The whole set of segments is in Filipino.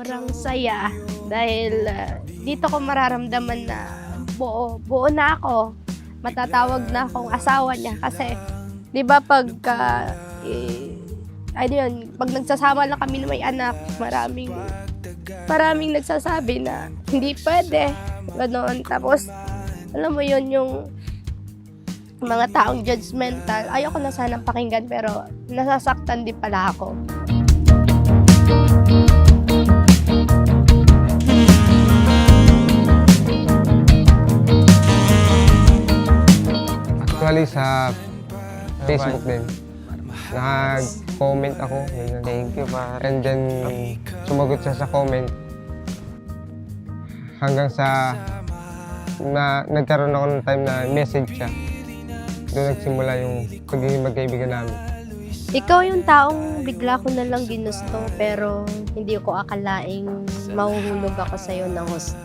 sobrang saya dahil dito ko mararamdaman na buo na ako. Matatawag na akong asawa niya kasi 'di ba pag pag nagsasama lang kami na may anak, maraming nagsasabi na hindi pwede, gano'n. Tapos alam mo yun, yung mga taong judgmental, ayoko na sanang pakinggan pero nasasaktan din pala ako. Actually sa Facebook din, nag-comment ako, thank you pa. And then sumagot siya sa comment. Hanggang sa nagkaroon ako ng time na message siya. Doon nagsimula yung pagiging magkaibigan namin. Ikaw yung taong bigla ko na lang ginusto pero hindi ko akalaing mahuhulog ako sa'yo ng gusto.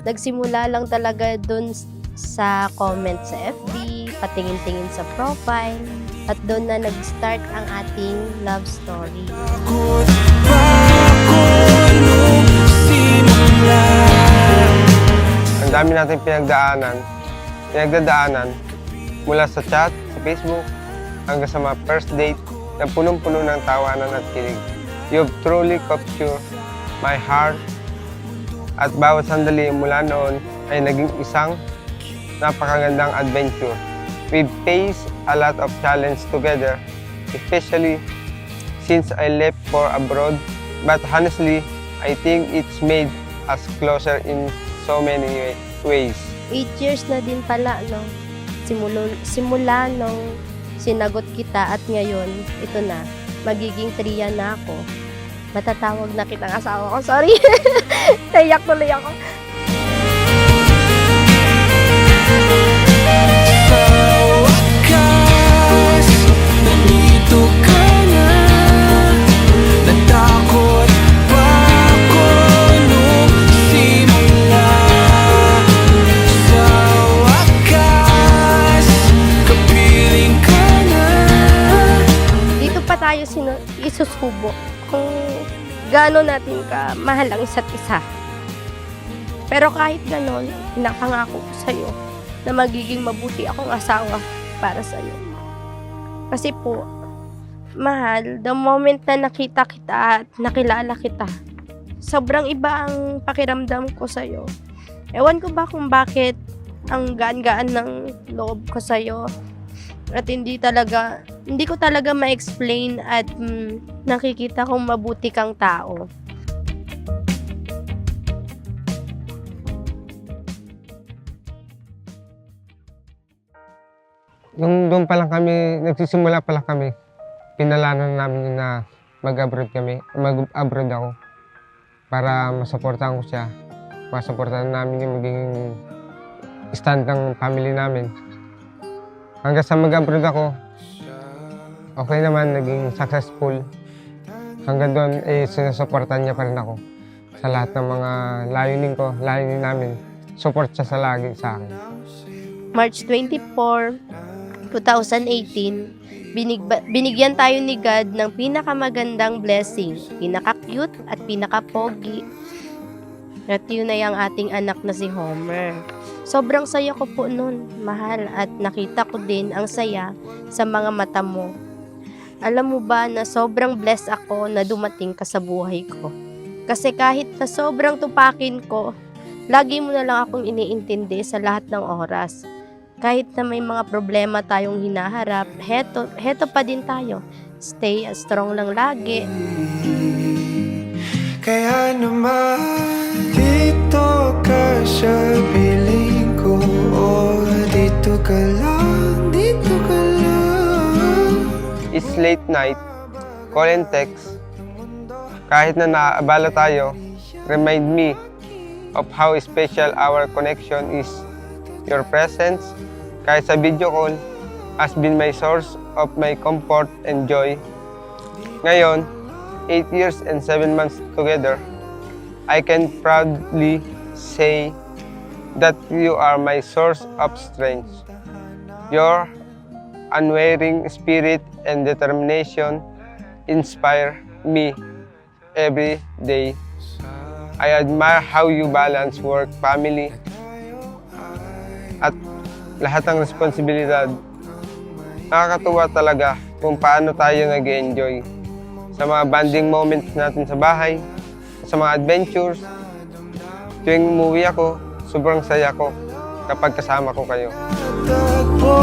Nagsimula lang talaga dun sa comment sa FB, patingin-tingin sa profile, at doon na nag-start ang ating love story. Ang dami natin pinagdadaanan mula sa chat, sa Facebook, hanggang sa mga first date na punong-puno ng tawanan at kilig. You've truly captured my heart at bawat sandali mula noon ay naging isang napakagandang adventure. We've faced a lot of challenge together, especially since I left for abroad. But honestly, I think it's made us closer in so many ways. 8 years na din pala, no? Simula nung sinagot kita at ngayon, ito na, magiging 3 na ako. Matatawag na kitang asawa ko. Sorry! Naiyak tuloy ako. Tayo isusubok kung gaano natin ka mahal ang isa't isa. Pero kahit ganon, pinapangako ko sa'yo na magiging mabuti akong asawa para sa'yo. Kasi po, mahal, the moment na nakita kita at nakilala kita, sobrang iba ang pakiramdam ko sa'yo. Ewan ko ba kung bakit ang gaan-gaan ng loob ko sa'yo. At hindi ko talaga ma-explain at nakikita kong mabuti kang tao. Yung doon pa lang kami, nagsisimula pa lang kami, pinalanan namin na mag-abroad ako para masuportahan ko siya. Masuportahan namin yung magiging stand ng family namin. Hanggang sa mag-abroad ako, okay naman, naging successful. Hanggang doon, sinusuportahan niya pa rin ako sa lahat ng mga layunin namin. Support siya lagi sa akin. March 24, 2018, binigyan tayo ni God ng pinakamagandang blessing, pinaka-cute at pinaka-pogi. At yun na yung ating anak na si Homer. Sobrang saya ko po nun, mahal, at nakita ko din ang saya sa mga mata mo. Alam mo ba na sobrang blessed ako na dumating ka sa buhay ko? Kasi kahit na sobrang tupakin ko, lagi mo na lang akong iniintindi sa lahat ng oras. Kahit na may mga problema tayong hinaharap, heto pa din tayo. Stay strong lang lagi. Kaya naman dito ka sa piling ko, oh, dito ka lang, dito ka lang. It's late night, call and text. Kahit na naaabala tayo, remind me of how special our connection is. Your presence, kahit sa video call, has been my source of my comfort and joy. Ngayon, 8 years and 7 months together, I can proudly say that you are my source of strength. Your unwavering spirit and determination inspire me every day. I admire how you balance work, family, at lahat ng responsibilidad. Nakakatuwa talaga kung paano tayo nag-enjoy sa mga bonding moments natin sa bahay, sa mga adventures. Tuwing umuwi ako, sobrang saya ko kapag kasama ko kayo. Tagpo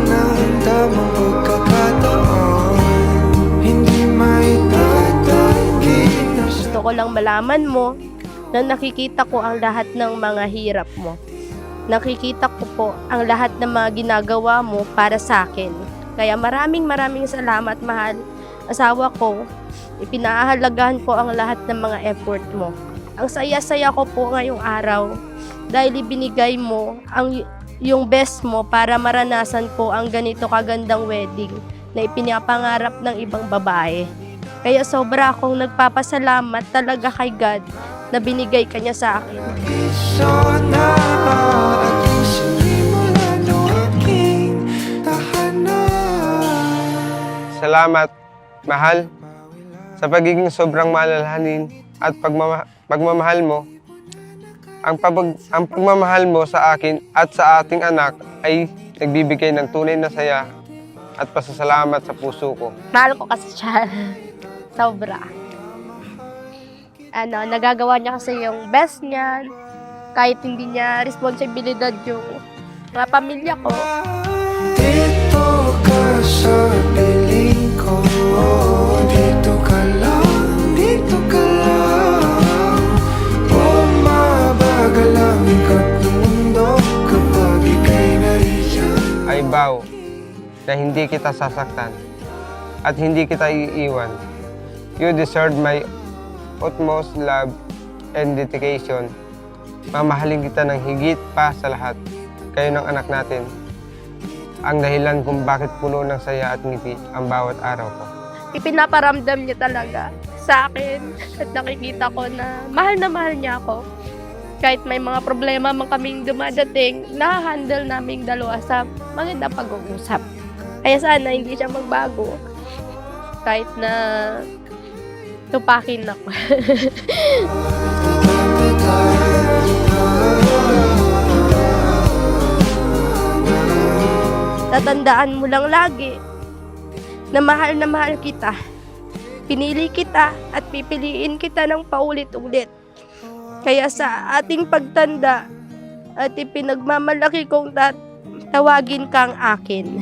ng tamang pagkakataon, hindi may tatanggi. Gusto ko lang malaman mo na nakikita ko ang lahat ng mga hirap mo. Nakikita ko po ang lahat ng mga ginagawa mo para sa akin. Kaya maraming salamat, mahal. Asawa ko, ipinahahalagahan ko ang lahat ng mga effort mo. Ang saya-saya ko po ngayong araw dahil ibinigay mo yung best mo para maranasan ko ang ganito kagandang wedding na ipinapangarap ng ibang babae. Kaya sobra akong nagpapasalamat talaga kay God na binigay ka niya sa akin. Iso na aking sinimula no aking tahanan. Salamat, mahal, sa pagiging sobrang malalhanin at pagmamahal mo. Ang pagmamahal mo sa akin at sa ating anak ay nagbibigay ng tunay na saya at pasasalamat sa puso ko. Mahal ko kasi siya. Sobra. Nagagawa niya kasi yung best niya. Kahit hindi niya responsibilidad yung mga pamilya ko. Dito ka sa piling ko, dito ka lang, dito ka lang. Bumabagal ang ikot ng mundo kapag ika'y nariyan. I vow na hindi kita sasaktan at hindi kita iiwan. You deserve my utmost love and dedication. Mamahalin kita ng higit pa sa lahat. Kayo ng anak natin. Ang dahilan kung bakit puno ng saya at ngiti ang bawat araw ko. Ipinaparamdam niya talaga sa akin at nakikita ko na mahal niya ako. Kahit may mga problema man kaming dumadating, nahahandle naming dalawa sa magandang pag-uusap. Kaya sana hindi siya magbago. Kahit na tupakin ako. Tatandaan mo lang lagi na mahal kita. Pinili kita at pipiliin kita ng paulit-ulit. Kaya sa ating pagtanda at ipinagmamalaki kong tawagin kang akin.